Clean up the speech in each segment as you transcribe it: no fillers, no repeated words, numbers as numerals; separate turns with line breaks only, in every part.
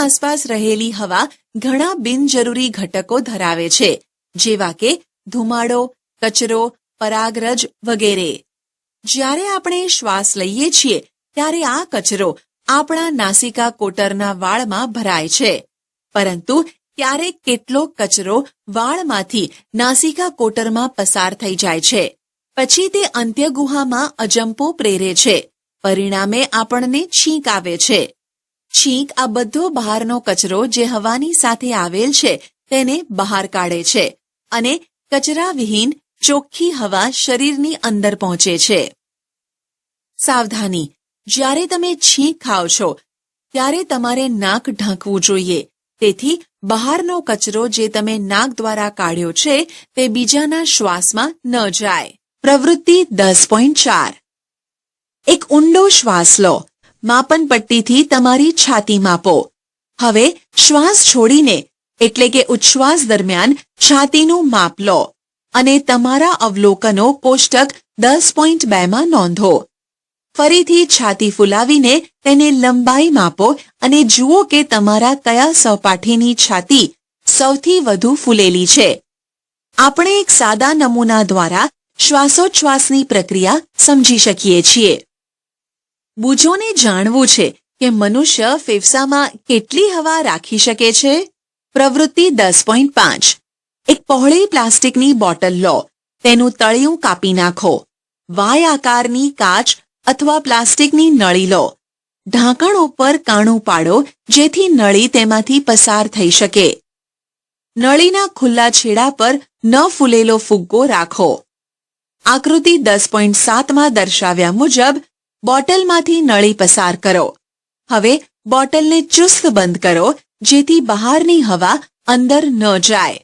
આસપાસ રહેલી હવા ઘણા બિનજરૂરી ઘટકો ધરાવે છે, જેવા કે ધુમાડો, કચરો, પરાગરજ વગેરે. જ્યારે આપણે શ્વાસ લઈએ છીએ ત્યારે આ કચરો આપણા નાસિકા કોટરના વાળમાં ભરાય છે, પરંતુ ક્યારેક કેટલોક કચરો વાળમાંથી નાસિકા કોટરમાં પસાર થઈ જાય છે. પછી તે અંત્યગુહામાં અજંપો પ્રેરે છે. પરિણામે આપણને છીંક આવે છે. છીંક આ બધો બહારનો કચરો જે હવાની સાથે આવેલ છે તેને બહાર કાઢે છે અને કચરાવિહીન ચોખ્ખી હવા શરીરની અંદર પહોંચે છે. સાવધાની: જ્યારે તમે છીંક ખાઓ છો ત્યારે તમારે નાક ઢાંકવું જોઈએ, તેથી બહારનો કચરો જે તમે નાક દ્વારા કાઢ્યો છે તે બીજાના શ્વાસમાં ન જાય. પ્રવૃત્તિ 10.4. એક ઊંડો શ્વાસ લો. માપન પટ્ટીથી તમારી છાતી માપો. હવે શ્વાસ છોડીને એટલે કે ઉચ્છ્વાસ દરમિયાન છાતીનું માપ લો અને તમારા અવલોકનો કોષ્ટક 10.2 માં નોંધો. ફરીથી છાતી ફૂલાવીને તેને લંબાઈ માપો અને જુઓ કે તમારા કયા સહપાઠીની છાતી સૌથી વધુ ફૂલેલી છે. આપણે એક સાદા નમૂના દ્વારા શ્વાસોચ્છ્વાસની પ્રક્રિયા સમજી શકીએ છીએ. બુજોને જાણવું છે કે મનુષ્ય ફેફસામાં કેટલી હવા રાખી શકે છે. પ્રવૃત્તિ 10.5. એક પહોળી પ્લાસ્ટિકની બોટલ લો. તેનું તળિયું કાપી નાખો. વાય આકારની કાચ અથવા પ્લાસ્ટિકની નળી લો. ઢાંકણ ઉપર કાણું પાડો જેથી નળી તેમાંથી પસાર થઈ શકે. નળીના ખુલ્લા છેડા પર ન ફૂલેલો ફુગ્ગો રાખો. આકૃતિ 10.7 માં દર્શાવ્યા મુજબ બોટલમાંથી નળી પસાર કરો. હવે બોટલને ચુસ્ત બંધ કરો જેથી બહારની હવા અંદર ન જાય.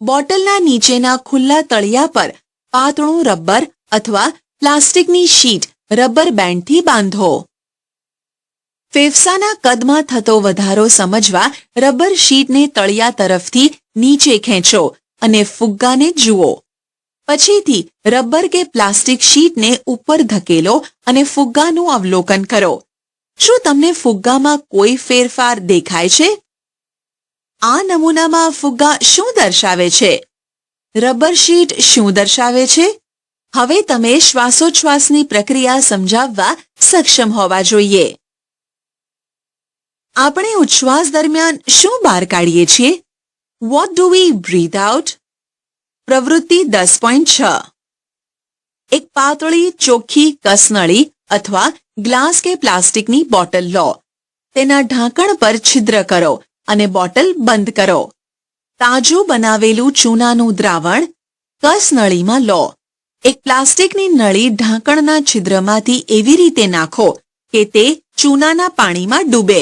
બોટલના નીચેના ખુલ્લા તળિયા પર પાતળું રબર અથવા પ્લાસ્ટિકની શીટ રબર બેન્ડથી બાંધો. ફેફસાના કદમાં થતો વધારો સમજવા રબર શીટને તળિયા તરફથી નીચે ખેંચો અને ફુગ્ગાને જુઓ. પછીથી રબર કે પ્લાસ્ટિક શીટને ઉપર ધકેલો અને ફુગ્ગાનું અવલોકન કરો. શું તમને ફુગ્ગામાં કોઈ ફેરફાર દેખાય છે? આ નમૂનામાં ફુગ્ગા શું દર્શાવે છે? રબર શીટ શું દર્શાવે છે? હવે તમે શ્વાસોચ્છ્વાસની પ્રક્રિયા સમજાવવા સક્ષમ હોવા જોઈએ. આપણે ઉચ્છ્વાસ દરમિયાન શું બહાર કાઢીએ છીએ? What do we breathe out? પ્રવૃત્તિ 10.6. એક પાતળી ચોખ્ખી કસનળી અથવા ગ્લાસ કે પ્લાસ્ટિકની બોટલ લો. તેના ઢાંકણ પર છિદ્ર કરો અને બોટલ બંધ કરો. તાજું બનાવેલું ચૂનાનું દ્રાવણ કસનળીમાં લો. એક પ્લાસ્ટિકની નળી ઢાંકણના છિદ્રમાંથી એવી રીતે નાખો કે તે ચૂનાના પાણીમાં ડૂબે.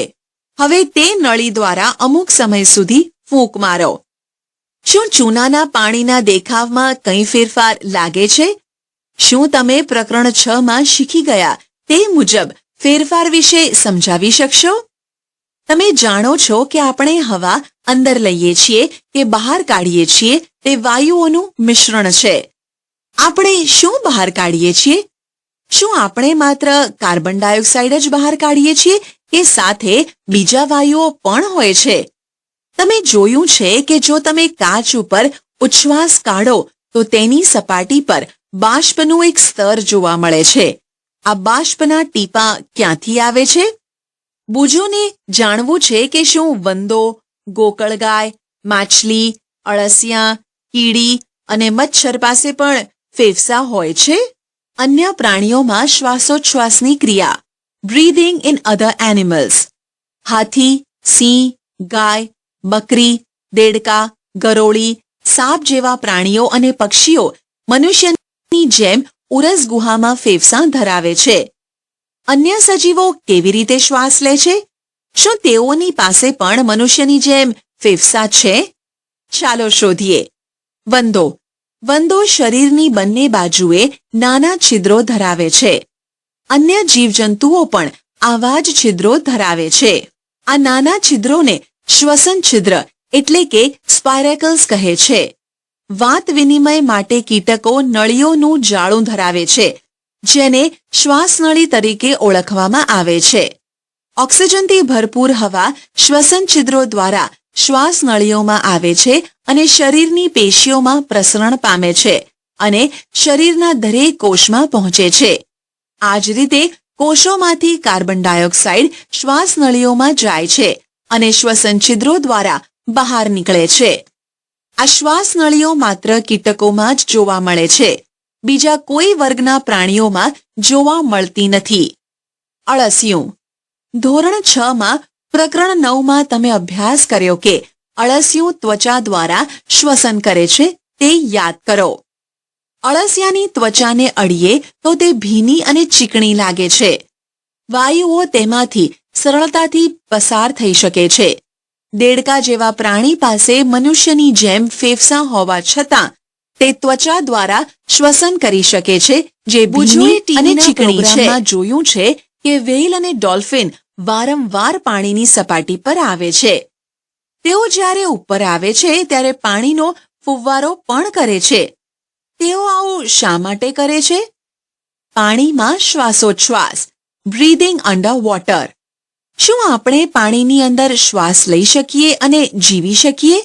હવે તે નળી દ્વારા અમુક સમય સુધી ફૂંક મારો. શું ચૂનાના પાણીના દેખાવમાં કંઈ ફેરફાર લાગે છે? શું તમે પ્રકરણ 6 માં શીખી ગયા તે મુજબ ફેરફાર વિશે સમજાવી શકશો? તમે જાણો છો કે આપણે હવા અંદર લઈએ છીએ કે બહાર કાઢીએ છીએ તે વાયુઓનું મિશ્રણ છે. આપણે શું બહાર કાઢીએ છીએ? શું આપણે માત્ર કાર્બન ડાયોક્સાઇડ જ બહાર કાઢીએ છીએ કે સાથે બીજા વાયુઓ પણ હોય છે? તમે જોયું છે કે જો તમે કાચ ઉપર ઉચ્છ્વાસ કાઢો તો તેની સપાટી પર બાષ્પનું એક સ્તર જોવા મળે છે. આ બાષ્પના ટીપાં ક્યાંથી આવે છે? બુજોને જાણવું છે કે શું વંદો, ગોકળગાય, માછલી, અળસિયા, કીડી અને મચ્છર પાસે પણ ફેફસા હોય છે? અન્ય પ્રાણીઓમાં શ્વાસોચ્છ્વાસની ક્રિયા. Breathing in other animals. હાથી, સિંહ, ગાય, બકરી, દેડકા, ગરોળી, સાપ જેવા પ્રાણીઓ અને પક્ષીઓ મનુષ્યની જેમ ઉરસ ગુહામાં ફેફસાં ધરાવે છે. અન્ય સજીવો કેવી રીતે શ્વાસ લે છે? શું તેઓની પાસે પણ મનુષ્યની જેમ ફેફસાં છે? ચાલો શોધીએ. વંદો. વંદો શરીરની બંને બાજુએ નાના છિદ્રો ધરાવે છે. અન્ય જીવજંતુઓ પણ આવા જ છિદ્રો ધરાવે છે. આ નાના છિદ્રોને શ્વસન છિદ્ર એટલે કે સ્પાયરેકલ્સ કહે છે. વાત વિનિમય માટે કીટકો નળીઓનું જાળું ધરાવે છે જેને શ્વાસનળી તરીકે ઓળખવામાં આવે છે. ઓક્સિજનથી ભરપૂર હવા શ્વસન છિદ્રો દ્વારા શ્વાસ નળીઓમાં આવે છે અને શરીરની પેશીઓમાં પ્રસરણ પામે છે અને શરીરના દરેક કોષમાં પહોંચે છે. આ જ રીતે કોષોમાંથી કાર્બન ડાયોક્સાઇડ શ્વાસ નળીઓમાં જાય છે અને શ્વસન છિદ્રો દ્વારા બહાર નીકળે છે. આ શ્વાસ નળીઓ માત્ર કીટકોમાં જ જોવા મળે છે. બીજા કોઈ વર્ગના પ્રાણીઓમાં જોવા મળતી નથી. અળસિયું. ધોરણ 6 માં પ્રકરણ 9 માં તમે અભ્યાસ કર્યો કે અળસિયું ત્વચા દ્વારા શ્વસન કરે છે તે યાદ કરો. અળસિયાની ત્વચાને અડીએ તો તે ભીની અને ચીકણી લાગે છે. વાયુઓ તેમાંથી સરળતાથી પસાર થઈ શકે છે. દેડકા જેવા પ્રાણી પાસે મનુષ્યની જેમ ફેફસાં હોવા છતાં તે ત્વચા દ્વારા શ્વસન કરી શકે છે, જે ભીની અને ચીકણી છે. જોયું છે કે વ્હેલ અને ડોલ્ફિન વારંવાર પાણીની સપાટી પર આવે છે. તેઓ જ્યારે ઉપર આવે છે ત્યારે પાણીનો ફુવ્વારો પણ કરે છે. તેઓ આવું શા માટે કરે છે? પાણીમાં શ્વાસોચ્છ્વાસ, બ્રીધિંગ અંડર વોટર. શું આપણે પાણીની અંદર શ્વાસ લઈ શકીએ અને જીવી શકીએ?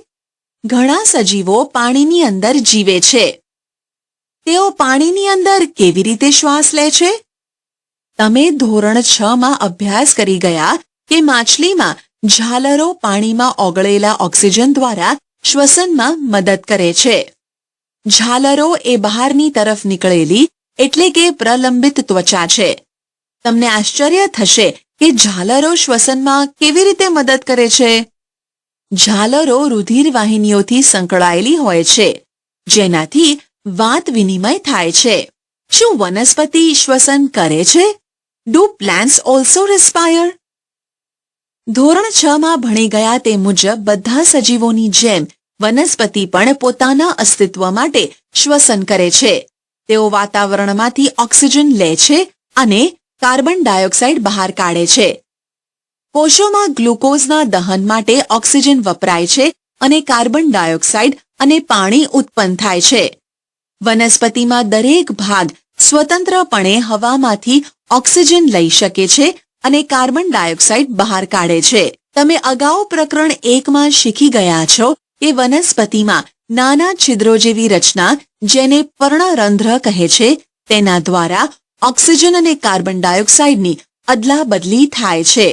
ઘણા સજીવો પાણીની અંદર જીવે છે. તેઓ પાણીની અંદર કેવી રીતે શ્વાસ લે છે? તમે ધોરણ 6 માં અભ્યાસ કરી ગયા કે માછલીમાં ઝાલરો પાણીમાં ઓગળેલા ઓક્સિજન દ્વારા શ્વસનમાં મદદ કરે છે. ઝાલરો એ બહારની તરફ નીકળેલી એટલે કે પ્રલંબિત ત્વચા છે. તમને આશ્ચર્ય થશે કે ઝાલરો શ્વસનમાં કેવી રીતે મદદ કરે છે? ઝાલરો રુધિર વાહિનીઓથી સંકળાયેલી હોય છે, જેનાથી વાત વિનિમય થાય છે. શું વનસ્પતિ શ્વસન કરે છે? Do plants also respire? ધોરણ 6 માં ભણી ગયા તે મુજબ બધા સજીવોની જેમ વનસ્પતિ પણ પોતાના અસ્તિત્વ માટે શ્વસન કરે છે. તેઓ વાતાવરણમાંથી ઓક્સિજન લે છે અને કાર્બન ડાયોક્સાઇડ બહાર કાઢે છે. કોષોમાં ગ્લુકોઝના દહન માટે ઓક્સિજન વપરાય છે અને કાર્બન ડાયોક્સાઇડ અને પાણી ઉત્પન્ન થાય છે. વનસ્પતિમાં દરેક ભાગ સ્વતંત્રપણે હવામાંથી ઓક્સિજન લઈ શકે છે અને કાર્બન ડાયોક્સાઇડ બહાર કાઢે છે. તમે અગાઉ પ્રકરણ 1 માં શીખી ગયા છો કે વનસ્પતિમાં નાના છિદ્રો જેવી રચના, જેને પર્ણરંધ્ર કહે છે, તેના દ્વારા ઓક્સિજન અને કાર્બન ડાયોક્સાઇડની અદલા બદલી થાય છે.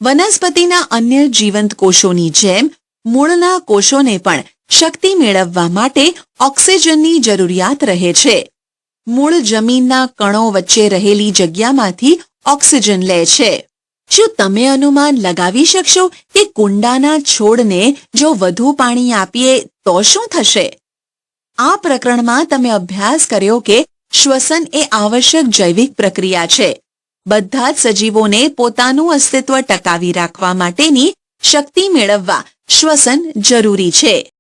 વનસ્પતિના અન્ય જીવંત કોષોની જેમ મૂળના કોષોને પણ શક્તિ મેળવવા માટે ઓક્સિજનની જરૂરિયાત રહે છે. મૂળ જમીનના કણો વચ્ચે રહેલી જગ્યામાંથી ઓક્સિજન લે છે. શું તમે અનુમાન લગાવી શકશો કે કુંડાના છોડને જો વધુ પાણી આપીએ તો શું થશે? આ પ્રકરણમાં તમે અભ્યાસ કર્યો કે શ્વસન એ આવશ્યક જૈવિક પ્રક્રિયા છે. બધા જ સજીવોને પોતાનું અસ્તિત્વ ટકાવી રાખવા માટેની શક્તિ મેળવવા શ્વસન જરૂરી છે.